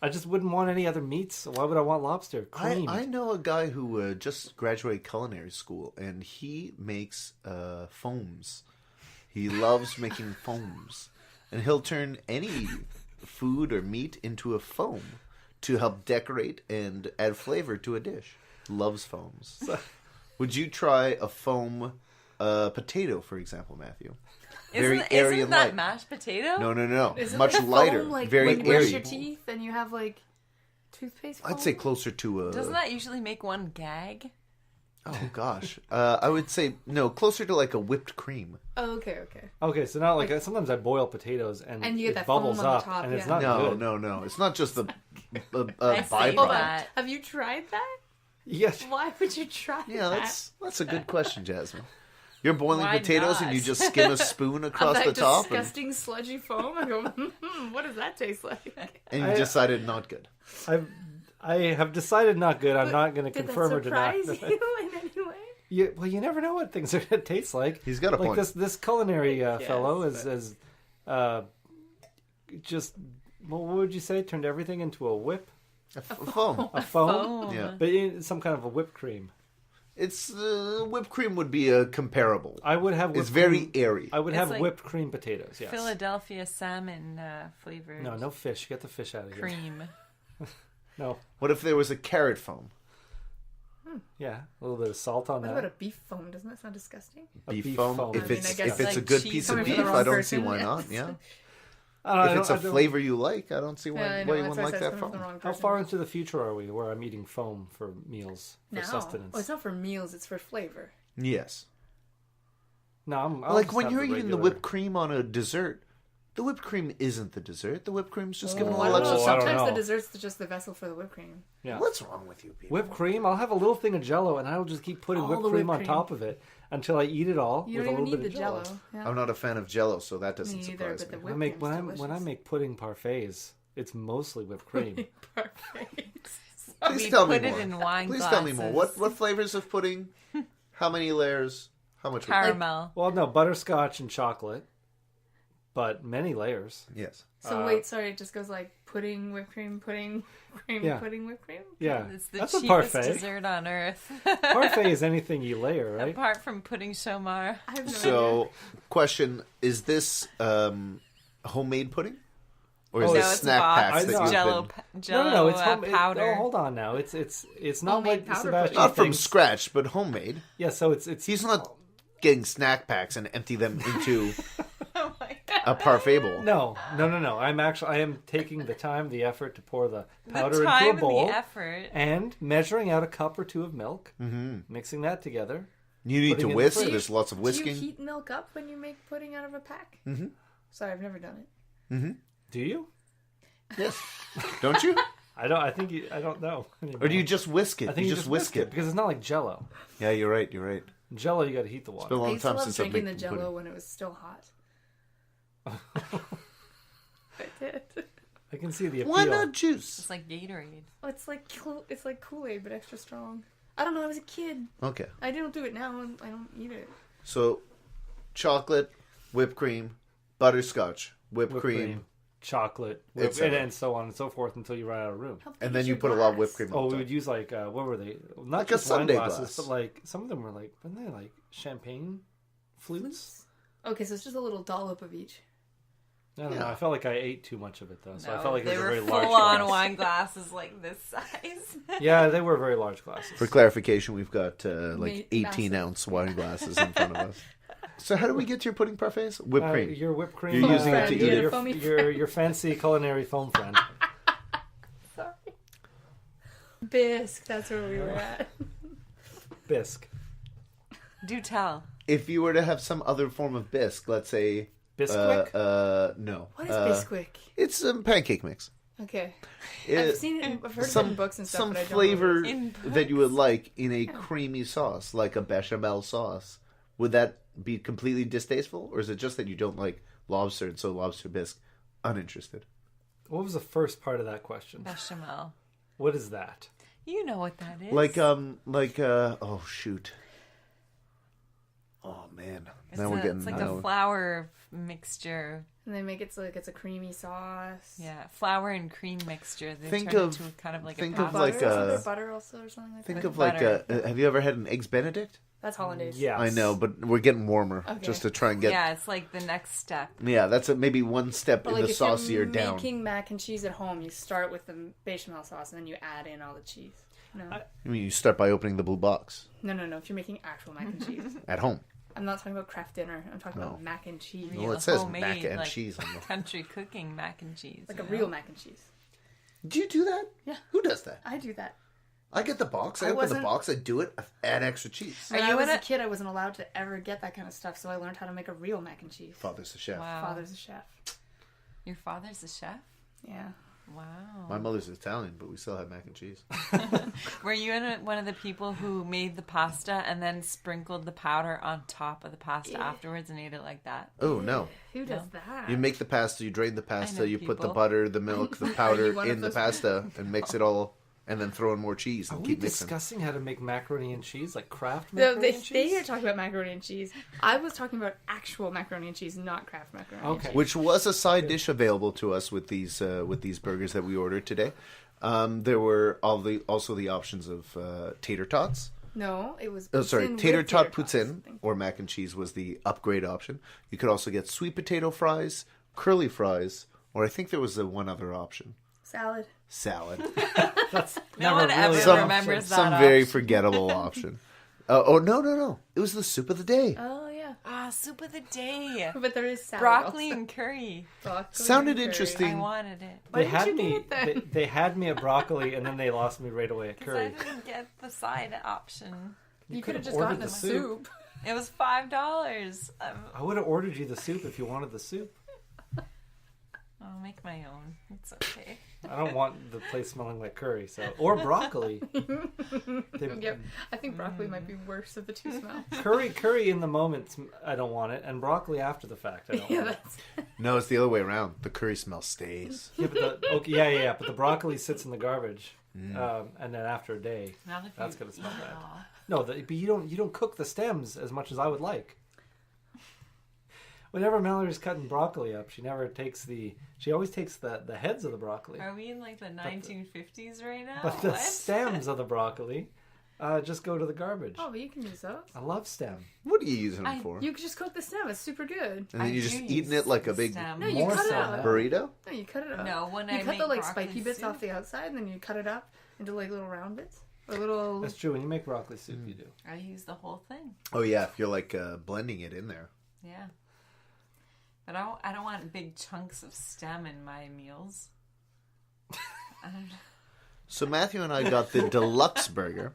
I just wouldn't want any other meats. So why would I want lobster? Creamed. I know a guy who just graduated culinary school, and he makes foams. He loves making foams. And he'll turn any food or meat into a foam to help decorate and add flavor to a dish. Loves foams. Would you try a foam potato, for example, Matthew? Very airy and light. Isn't that mashed potato? No. Is it Much like lighter. foam, like very when you airy. brush your teeth and you have like toothpaste foam? I'd say closer to a... Doesn't that usually make one gag? Oh, gosh. I would say, no, closer to like a whipped cream. Oh, okay. Okay, so now like sometimes I boil potatoes and you get it that bubbles foam on the up top, and it's yeah. not good. No. It's not just the I see byproduct. that. Have you tried that? Yes. Why would you try Yeah, that? that's a good question, Jasmine. You're boiling Why potatoes not? and you just skim a spoon across Of the that top, and disgusting sludgy foam. I go, what does that taste like? you decided not good. I have decided not good. I'm not going to Did confirm or that deny. surprise you in any way? You never know what things are going to taste like. He's got a like point. this culinary fellow is just what would you say? Turned everything into a whip, A foam. a foam, Yeah. but some kind of a whipped cream. It's whipped cream would be comparable. I would have. It's Whipped very cream. airy. I would It's have like whipped cream potatoes. Yes. Philadelphia salmon flavored No fish. Get the fish out of here. cream. No. What if there was a carrot foam? Yeah, a little bit of salt on What that. about a beef foam? Doesn't that sound disgusting? Beef foam. foam. If I mean, it's I guess if it's a like good cheese piece of coming from beef, the I wrong don't person, see why yeah. not. Yeah. I If don't- it's I a don't- flavor you like, I don't see Yeah, why I you know, wouldn't that's why I like said that it's coming from the foam. wrong How person. far into the future are we where I'm eating foam for meals, for No. sustenance? Well, it's not for meals, it's for flavor. Yes. No, I'll Like just when have you're eating the regular- whipped cream on a dessert, the whipped cream isn't the dessert. The whipped cream's just giving a Oh, little I extra don't something. Sometimes the know. dessert's just the vessel for the whipped cream. Yeah. What's wrong with you people? Whipped cream? I'll have a little thing of Jello, and I'll just keep putting All whipped the cream whipped on cream. top of it until I eat it all You with don't a even little need bit the of Jello. jello. Yeah. I'm not a fan of Jello, so that doesn't Me either, surprise but the me. whipped When cream's I delicious. make pudding parfaits, it's mostly whipped cream. Perfect. Please We tell me put it more. in wine Please tell me more. glasses. What flavors of pudding? How many layers? How much? Caramel. Well, no, butterscotch and chocolate, but many layers. Yes. So wait, sorry, it just goes like pudding, whipped cream, pudding, cream, Yeah. pudding, whipped cream? Yeah, It's the that's a cheapest parfait. dessert on earth. Parfait is anything you layer, right? Apart from pudding shomar. I have no idea. So, question: is this homemade pudding, or is Oh, this No, it's snack box. packs I that know. you've Jello, been? jello No, it's home, powder. oh, hold on now. It's not Homemade like powder Sebastian Not from thinks. scratch, but homemade. Yeah, so it's He's not getting snack packs and empty them into Oh my god. a parfait bowl. No. I am taking the time, the effort to pour the powder The time into a bowl and the effort. and measuring out a cup or two of milk, mixing that together. You need Putting to in the whisk. fridge. There's lots of Do whisking. you heat milk up when you make pudding out of a pack? Mm-hmm. Sorry, I've never done it. Do you? Yes. Don't you? I don't. I think you. I don't know. anymore. Or do you just whisk it? I think you just whisk it. because it's not like Jello. Yeah, you're right. You're right. Jello, you got to heat the It's water. been a I long used to time love since I've drinking made the Jello pudding. when it was still hot. I did. I can see the appeal. Why not juice? It's like Gatorade. Oh, it's like Kool-Aid, but extra strong. I don't know. I was a kid. Okay. I don't do it now, and I don't eat it. So, chocolate, whipped cream, butterscotch, whipped cream, chocolate, etc. and so on and so forth until you run out of room. How big and then is you your put a lot of glass? whipped cream Oh, on we top. would use like what were they? Not Like a just wine sundae glasses, glass. but like some of them were like weren't they like champagne flutes? Okay, so it's just a little dollop of each. I don't Yeah. know. I felt like I ate too much of it though, so I No, felt like it they was a were very large full-on glass. wine glasses like this size. Yeah, they were very large glasses. For clarification, we've got Mate, 18-ounce wine glasses in front of us. So how do we get to your pudding parfaits? Whipped cream. Your whipped cream. You're using it to eat your, it. your, Foamy your fancy culinary foam friend. Sorry. Bisque, that's where we were at. Bisque. Do tell. If you were to have some other form of bisque, let's say... Bisquick? No. What is Bisquick? It's a pancake mix. Okay. It- I've seen it, I've heard of it in books and stuff, some but I don't flavor know. In that you would like in a creamy sauce, like a bechamel sauce. Would that be completely distasteful, or is it just that you don't like lobster and so lobster bisque? Uninterested. What was the first part of that question? Bechamel. What is that? You know what that is. Oh shoot. Oh man, It's now we're getting it's like now- a flour mixture. And they make it so like it's a creamy sauce. Yeah, flour and cream mixture. They Think turn of- into kind of like think a of pasta. like Butter, isn't a- there butter also or something like Think that? of like, Butter. have you ever had an Eggs Benedict? That's hollandaise. Yes. I know, but we're getting warmer Okay. just to try and get. Yeah, it's like the next step. Yeah, that's maybe one step But in like the if saucier you're down. making mac and cheese at home, you start with the bechamel sauce and then you add in all the cheese. No, I mean, you start by opening the blue box no. If you're making actual mac and cheese, at home. I'm not talking about Kraft dinner. I'm talking No. about mac and cheese, Real Well, it says homemade, mac and like, cheese on the. Country cooking mac and cheese. like you a know? real mac and cheese. Do you do that? Yeah. Who does that? I do that. I get the box. I I open the wasn't- box. I do it. I add extra cheese. Are When you I was in a it? kid, I wasn't allowed to ever get that kind of stuff, so I learned how to make a real mac and cheese. Father's the chef. Wow. Father's a chef. Your father's a chef? Yeah. Wow. My mother's Italian, but we still have mac and cheese. Were you one of the people who made the pasta and then sprinkled the powder on top of the pasta afterwards and ate it like that? Oh no! Who does that? You make the pasta. You drain the know pasta. You put the people. butter, the milk, the powder one of in the those pasta, and mix it all, and then throw in more cheese Are and we keep mixing. discussing how to make macaroni and cheese, like Kraft No, macaroni and they cheese? are talking about macaroni and cheese. I was talking about actual macaroni and cheese, not Kraft macaroni and Okay. cheese. Which was a side dish available to us with these burgers that we ordered today. There were also the options of tater tots. No, it was. Oh, sorry, poutine tater with tot tots. poutine or mac and cheese was the upgrade option. You could also get sweet potato fries, curly fries, or I think there was one other option: Salad. salad. That's No never one ever really Some- remembers that. Some very forgettable option. Oh no! It was the soup of the day. Oh yeah, Ah, soup of the day. but there is salad. Broccoli also. and curry. Broccoli Sounded and curry. interesting. I wanted it. Why They didn't had you me. get it then? They had me at broccoli, and then they lost me right away at Because I curry. didn't get the side option. You could could have have just ordered gotten the the soup. soup. It was $5. I would have ordered you the soup if you wanted the soup. I'll make my own. It's okay. I don't want the place smelling like curry, or broccoli. Yep. I think broccoli might be worse of the two smells. Curry in the moment, I don't want it, and broccoli after the fact, I don't Yeah, want it. that's No, it's the other way around. The curry smell stays. Yeah, but but the broccoli sits in the garbage, and then after a day, Not if that's you- gonna smell bad. Aw. No, but you don't cook the stems as much as I would like. Whenever Mallory's cutting broccoli up, she always takes the heads of the broccoli, Are we in like the 1950s right now? but the What? stems of the broccoli just go to the garbage. Oh, but you can use those. I love stem. What are you using them I- for? You can just cook the stem. It's super good. And then you're I just do eating use it like a the big stem. No, you More cut it so up. now. burrito. No, you cut it up. No, when you I cut make the like broccoli spiky bits soup. off the outside, and then you cut it up into like little round bits or little. That's true. When you make broccoli soup, you do. I use the whole thing. Oh yeah, if you're like blending it in there. Yeah. But I don't want big chunks of stem in my meals. I don't know. So Matthew and I got the deluxe burger.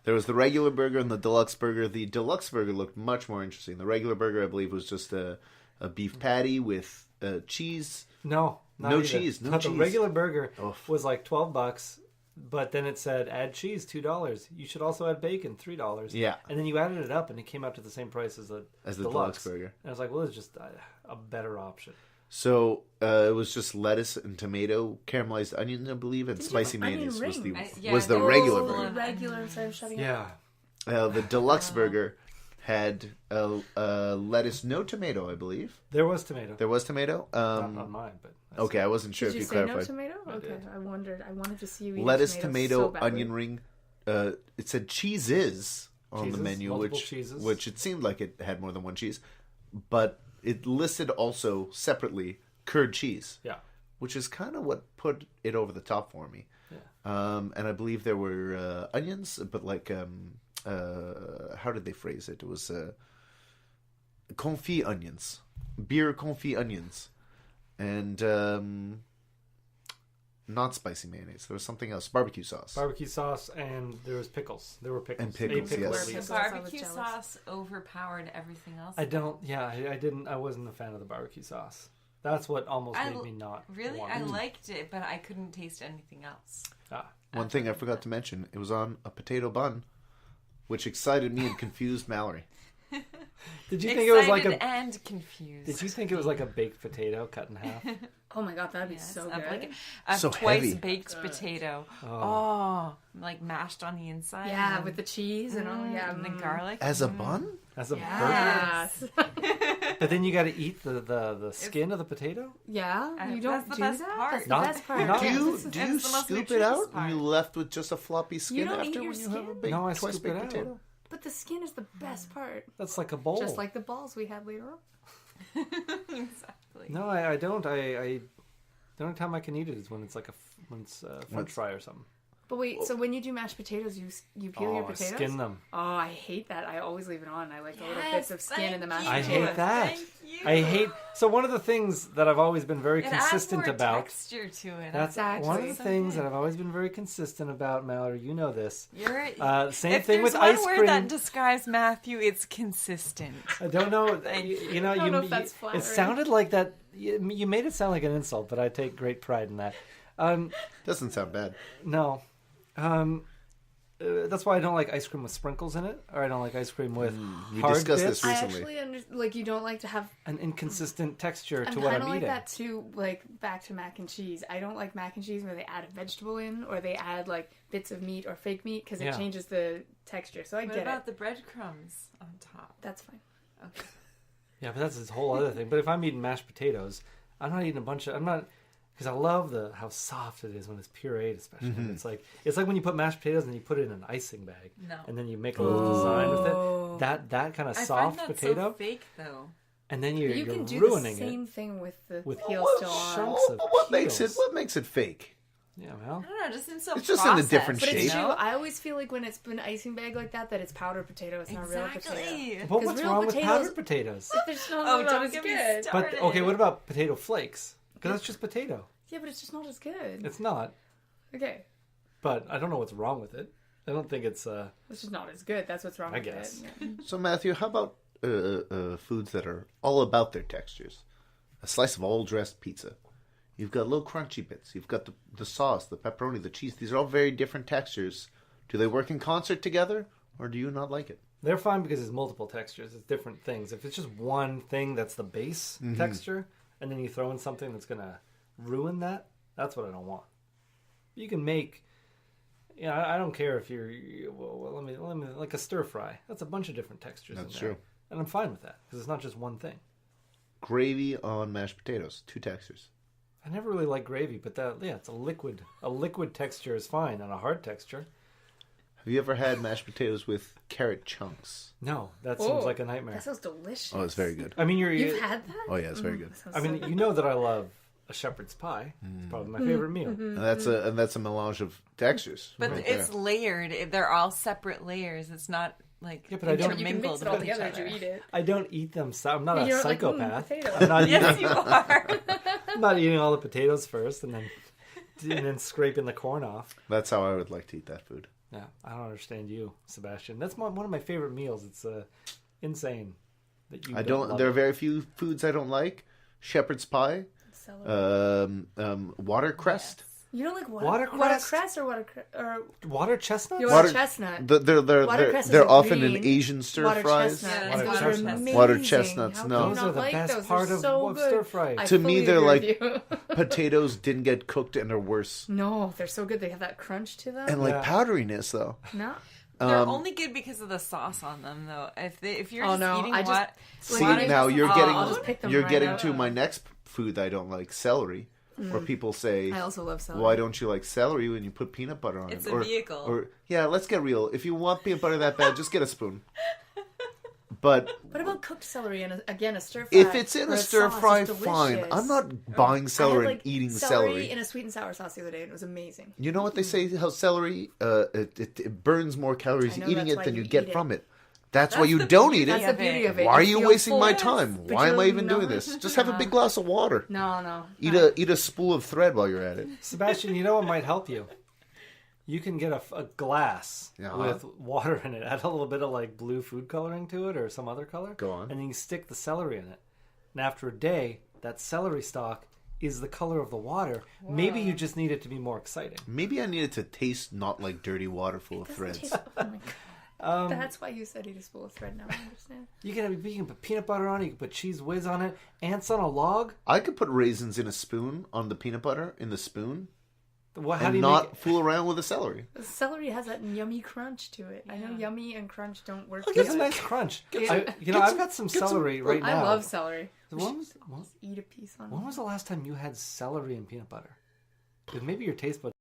There was the regular burger and the deluxe burger. The deluxe burger looked much more interesting. The regular burger, I believe, was just a beef patty with cheese. No, not No either. cheese, no The cheese. regular burger Oof. was like $12, but then it said add cheese $2. You should also add bacon $3. Yeah. and then you added it up, and it came out to the same price as the deluxe burger. And I was like, well, it's just a better option. So it was just lettuce and tomato, caramelized onions, I believe, and Did you spicy put onion mayonnaise was the rings? Yeah, was the they were regular full burger. of- regular instead of shutting it. Yeah, The deluxe burger had lettuce, no tomato, I believe. there was tomato. There was tomato. Not on mine, but that's Okay, I wasn't sure Did if you you say no clarified. tomato? Okay, did. I wondered. I wanted to see you eat Lettuce, so tomato, badly. onion ring. It said cheeses on the Cheeses, menu, multiple cheeses. which it seemed like it had more than one cheese, but it listed also separately curd cheese, Yeah, which is kind of what put it over the top for me. Yeah. And I believe there were onions, but like how did they phrase it? It was confit onions, beer confit onions, and not spicy mayonnaise. There was something else, barbecue sauce. barbecue sauce, and there was pickles. There were pickles. And pickles, A pickle yes. at The least. I was barbecue jealous. sauce overpowered everything else. I don't. Yeah, I didn't. I wasn't a fan of the barbecue sauce. That's what almost I made l- me not. Really? want I it. liked it, but I couldn't taste anything else. One thing I forgot to mention, it was on a potato bun, which excited me and confused Mallory. Did you think it was like Excited a? and confused. Did you think it was like a baked potato cut in half? Oh my god, that'd be Yes, so of good. like a So twice heavy. baked potato. Oh, like mashed on the inside. yeah, and with the cheese and all. Yeah, and the garlic. As a bun? As a burger. Yes. But then you got to eat the skin of the potato? Yeah, you That's don't the do best that. part. That's the Not- best part. not- Do you, Yes. do you It's the most scoop it nutritious out and you part. left with just a floppy skin don't eat after your when you have a skin? big No, I twice scoop it baked out. potato? But the skin is the best part. That's like a bowl. Just like the balls we had later on. Exactly. No, I don't. The only time I can eat it is when it's like when it's French What's- fry or something. But wait, so when you do mashed potatoes, you peel your I potatoes? skin them. Oh, I hate that. I always leave it on. I like the little bits of skin in the mashed I potatoes. hate that. Thank you. I hate. So one of the things that I've always been very It consistent adds more about. texture to it. That's Exactly. one of the So things good. that I've always been very consistent about, Mallory. You know this. You're, Same if thing there's with one ice word cream. that describes Matthew, it's consistent. I don't know. Thank You know, I don't know if that's it flattering. sounded like that. You made it sound like an insult, but I take great pride in that. Doesn't sound bad. No. That's why I don't like ice cream with sprinkles in it, or I don't like ice cream with We hard discussed bits. this I recently. actually like you don't like to have. An inconsistent texture I'm to what kind I'm of like eating. that too. Like back to mac and cheese. I don't like mac and cheese where they add a vegetable in or they add like bits of meat or fake meat because it Yeah. changes the texture. So I What get about it. the breadcrumbs on top? That's fine. Okay. Yeah, but that's this whole other thing. But if I'm eating mashed potatoes, I'm not eating a bunch of. I'm not because I love how soft it is when it's pureed, especially. Mm-hmm. It's like when you put mashed potatoes and you put it in an icing bag, No. and then you make a little design with it. That kind of I soft find that potato, so fake though. and then You you're can do ruining the same thing with the With peel What still on. chunks of What makes peels. it fake? it. Yeah, well, I don't know, it just seems so It's just in a processed, different But shape. it's you true. know? I always feel like when it's been icing bag like that, it's powdered potato. It's not real potato. Exactly. but 'Cause what's real wrong with potatoes- powdered potatoes? There's not, Oh, not don't as get me good. started. But okay, what about potato flakes? Because that's just potato. Yeah, but it's just not as good. It's not. Okay. But I don't know what's wrong with it. I don't think it's. It's just not as good. That's what's wrong I with guess. it. Yeah. So, Matthew, how about foods that are all about their textures? A slice of all-dressed pizza. You've got little crunchy bits. You've got the sauce, the pepperoni, the cheese. These are all very different textures. Do they work in concert together, or do you not like it? They're fine because it's multiple textures. It's different things. If it's just one thing that's the base texture, and then you throw in something that's going to ruin that, that's what I don't want. You can make, I don't care if let me like a stir fry. That's a bunch of different textures. That's in there. true. And I'm fine with that because it's not just one thing. Gravy on mashed potatoes. 2 textures. I never really like gravy, but it's a liquid. A liquid texture is fine, and a hard texture. Have you ever had mashed potatoes with carrot chunks? No, that Oh, seems like a nightmare. That sounds delicious. Oh, it's very good. I mean, You've had that? Oh, yeah, it's very good. Sounds I mean, you know that I love a shepherd's pie. It's probably my favorite meal. And that's a melange of textures. But right it's there. layered. They're all separate layers. It's not like Yeah, but I don't- you can intermingled mix it all with each together as you other. eat it. I don't eat them. I'm not a You're like, psychopath. potato. I'm not Yes, eating. you are. I'm not eating all the potatoes first, and then scraping the corn off. That's how I would like to eat that food. Yeah, I don't understand you, Sebastian. That's one of my favorite meals. It's insane that you. I don't. love There are it. very few foods I don't like. Shepherd's pie, Celery. watercress. You don't like Watercress? watercress or water chestnuts. Your Water- chestnut? They're Watercress is they're a often in green. Asian stir Water fries. chestnut. Yeah, And water those are chestnuts. amazing. Water chestnuts, How no. can you Those not are the like best those? part They're of so stir good. fry. I To me, fully they're agree like- with you. Potatoes didn't get cooked and are worse. No, they're so good. They have that crunch to them. And like Yeah. powderiness though. No. They're only good because of the sauce on them, though. If you're Oh, just no, eating I just- what, See, water now just- you're oh, getting I'll just pick them you're right getting out. to my next food that I don't like, celery. Where people say, I also love celery. "Why don't you like celery when you put peanut butter on It's it?" a vehicle. Or yeah, let's get real. If you want peanut butter that bad, just get a spoon. But What about cooked celery and a stir fry? if it's in or a stir sauce? fry, It's fine. delicious. I'm not buying I had, celery like, and eating celery celery. in a sweet and sour sauce the other day, and it was amazing. You know what they say? How celery it burns more calories I know, eating that's it why than you you get eat it. from it. That's why That's you the don't beauty eat That's it. the of beauty it. of it. Why are You you feel wasting full, my yes, time? but Why am I you're even doing not- this? Just have a big glass of water. No. Eat a spool of thread while you're at it. Sebastian, you know what might help you? You can get a glass Uh-huh. with water in it. Add a little bit of like blue food coloring to it or some other color. Go on. And then you stick the celery in it. And after a day, that celery stalk is the color of the water. Maybe you just need it to be more exciting. Maybe I need it to taste not like dirty water full of threads. Oh my God. That's why you said eat a spool of thread. Now I understand. You can put peanut butter on it. You can put cheese whiz on it. Ants on a log. I could put raisins in a spoon on the peanut butter in the spoon. How do And you not make fool around with the celery. The celery has that yummy crunch to it. I know yummy and crunch don't work. it? It's a nice crunch. I've got some celery right now. I love celery. When Eat a piece on was the last time you had celery and peanut butter? Because maybe your taste buds